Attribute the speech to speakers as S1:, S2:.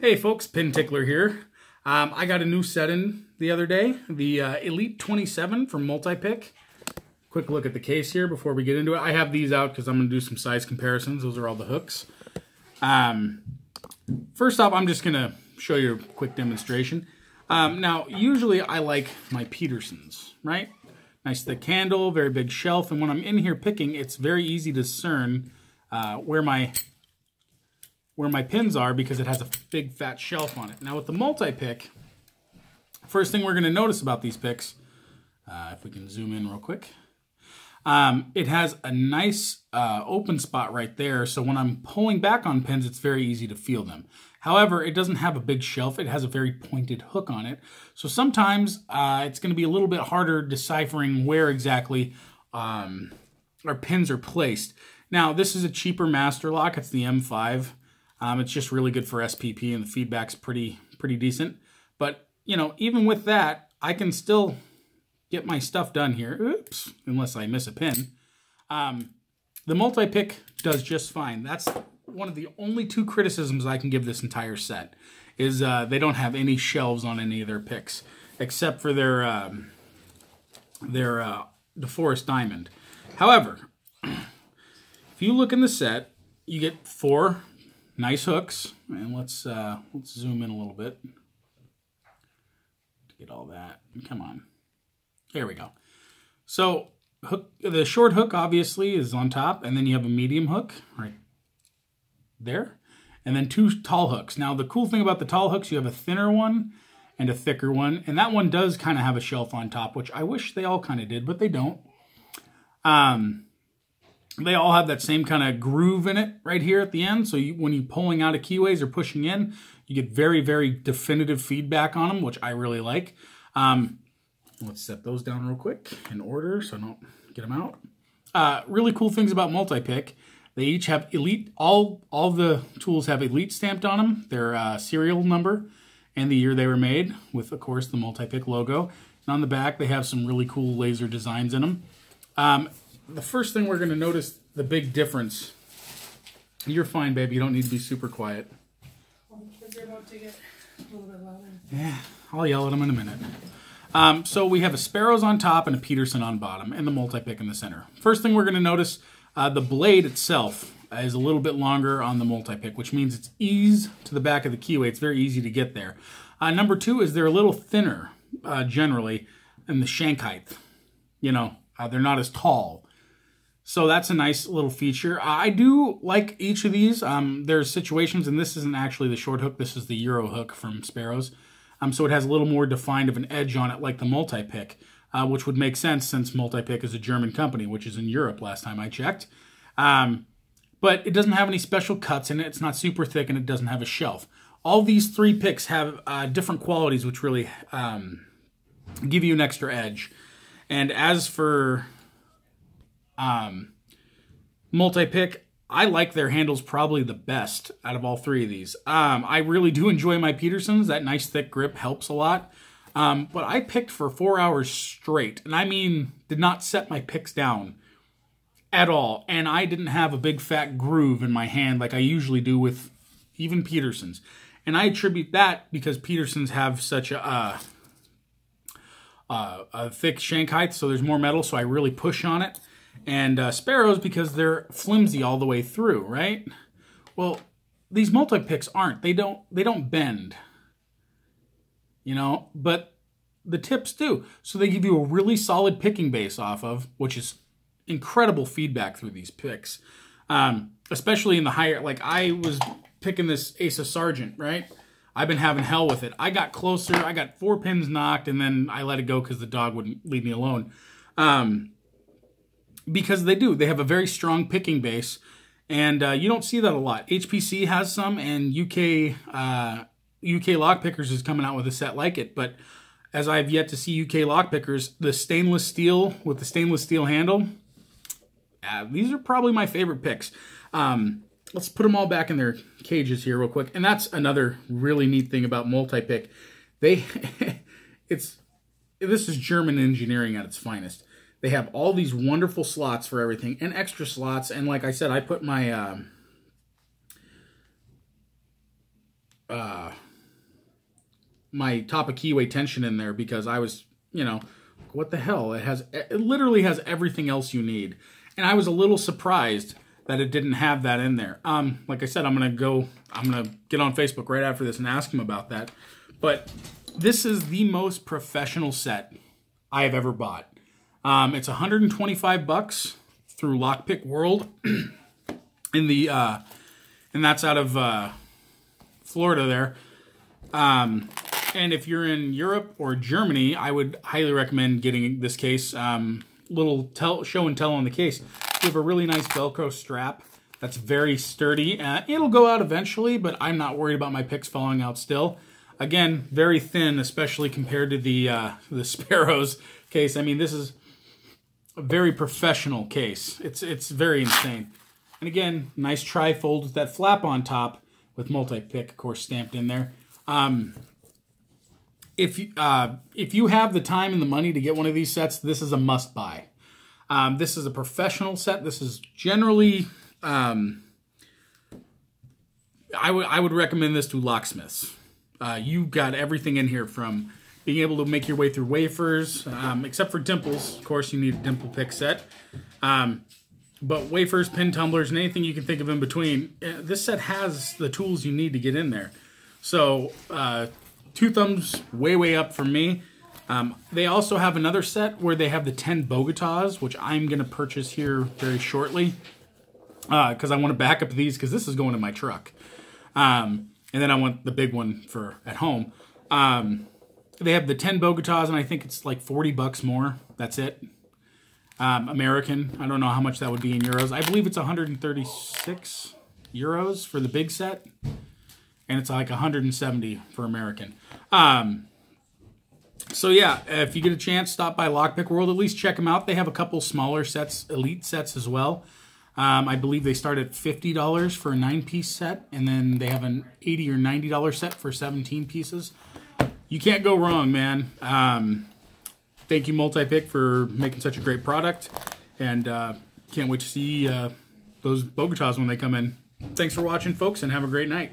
S1: Hey folks, Pin Tickler here. I got a new set in the other day, the Elite 27 from Multipick. Quick look at the case here before we get into it. I have these out because I'm going to do some size comparisons. Those are all the hooks. First off, I'm just going to show you a quick demonstration. Now, usually I like my Petersons, right? Nice thick handle, very big shelf, and when I'm in here picking, it's very easy to discern where my pins are because it has a big fat shelf on it. Now with the Multipick, first thing we're going to notice about these picks, if we can zoom in real quick, it has a nice open spot right there, so when I'm pulling back on pins, it's very easy to feel them. However, it doesn't have a big shelf. It has a very pointed hook on it, so sometimes it's going to be a little bit harder deciphering where exactly our pins are placed. Now, this is a cheaper master lock. It's the M5. It's just really good for SPP, and the feedback's pretty decent. But, you know, even with that, I can still get my stuff done here. Oops, unless I miss a pin. The Multipick does just fine. That's one of the only two criticisms I can give this entire set, is they don't have any shelves on any of their picks, except for their DeForest Diamond. However, if you look in the set, you get 4 nice hooks, and let's zoom in a little bit to get all that. Come on, there we go. So the short hook obviously is on top, and then you have a medium hook right there, and then 2 tall hooks. Now the cool thing about the tall hooks, you have a thinner one and a thicker one, and that one does kind of have a shelf on top, which I wish they all kind of did, but they don't. They all have that same kind of groove in it right here at the end. So when you're pulling out of keyways or pushing in, you get very definitive feedback on them, which I really like. Let's set those down real quick in order so I don't get them out. Really cool things about Multipick. They each have Elite. All the tools have Elite stamped on them, their serial number and the year they were made, with, of course, the Multipick logo. And on the back, they have some really cool laser designs in them. The first thing we're going to notice, the big difference. You're fine, babe. You don't need to be super quiet.
S2: Well, the kids are about to get a little bit louder.
S1: Yeah, I'll yell at them in a minute. So we have a Sparrows on top and a Peterson on bottom, and the Multipick in the center. First thing we're going to notice, the blade itself is a little bit longer on the Multipick, which means it's ease to the back of the keyway. It's very easy to get there. Number 2 is they're a little thinner, generally, in the shank height. You know, they're not as tall. So that's a nice little feature. I do like each of these. There's situations, and this isn't actually the short hook. This is the Euro hook from Sparrows. So it has a little more defined of an edge on it like the Multipick, which would make sense since Multipick is a German company, which is in Europe last time I checked. But it doesn't have any special cuts in it. It's not super thick, and it doesn't have a shelf. All these 3 picks have different qualities, which really give you an extra edge. And as for Multipick, I like their handles probably the best out of all 3 of these. I really do enjoy my Petersons. That nice thick grip helps a lot. But I picked for 4 hours straight, and I mean did not set my picks down at all. And I didn't have a big fat groove in my hand like I usually do with even Petersons. And I attribute that because Petersons have such a thick shank height, so there's more metal, so I really push on it. And Sparrows because they're flimsy all the way through, right? Well, these Multipicks aren't. They don't bend, you know, but the tips do. So they give you a really solid picking base off of, which is incredible feedback through these picks. Especially in the higher, like I was picking this Ace of Sargent, right? I've been having hell with it. I got closer. I got 4 pins knocked, and then I let it go because the dog wouldn't leave me alone. Because they do. They have a very strong picking base, and you don't see that a lot. HPC has some, and UK Lockpickers is coming out with a set like it, but as I've yet to see UK Lockpickers, the stainless steel with the stainless steel handle, these are probably my favorite picks. Let's put them all back in their cages here real quick, and that's another really neat thing about Multipick. This is German engineering at its finest. They have all these wonderful slots for everything and extra slots. And like I said, I put my my top of keyway tension in there because I was, you know, what the hell? It literally has everything else you need. And I was a little surprised that it didn't have that in there. Like I said, I'm gonna get on Facebook right after this and ask him about that. But this is the most professional set I have ever bought. It's $125 through Lockpick World, and that's out of Florida there. And if you're in Europe or Germany, I would highly recommend getting this case. Little show and tell on the case. You have a really nice Velcro strap that's very sturdy. It'll go out eventually, but I'm not worried about my picks falling out still. Again, very thin, especially compared to the Sparrows case. I mean, this is a very professional case. It's very insane. And again, nice tri-fold with that flap on top with Multipick, of course, stamped in there. If you have the time and the money to get one of these sets, this is a must-buy. This is a professional set. This is generally, I would recommend this to locksmiths. You got everything in here from being able to make your way through wafers, except for dimples. Of course, you need a dimple pick set. But wafers, pin tumblers, and anything you can think of in between. This set has the tools you need to get in there. So, 2 thumbs way up for me. They also have another set where they have the 10 Bogotas, which I'm going to purchase here very shortly. Because I want to back up these, because this is going in my truck. And then I want the big one for at home. They have the 10 Bogotas, and I think it's like 40 bucks more. That's it. American. I don't know how much that would be in euros. I believe it's 136 euros for the big set. And it's like 170 for American. So yeah, if you get a chance, stop by Lockpick World. At least check them out. They have a couple smaller sets, elite sets as well. I believe they start at $50 for a 9-piece set. And then they have an $80 or $90 set for 17 pieces. You can't go wrong, man. Thank you, Multipick, for making such a great product. And can't wait to see those Bogotas when they come in. Thanks for watching, folks, and have a great night.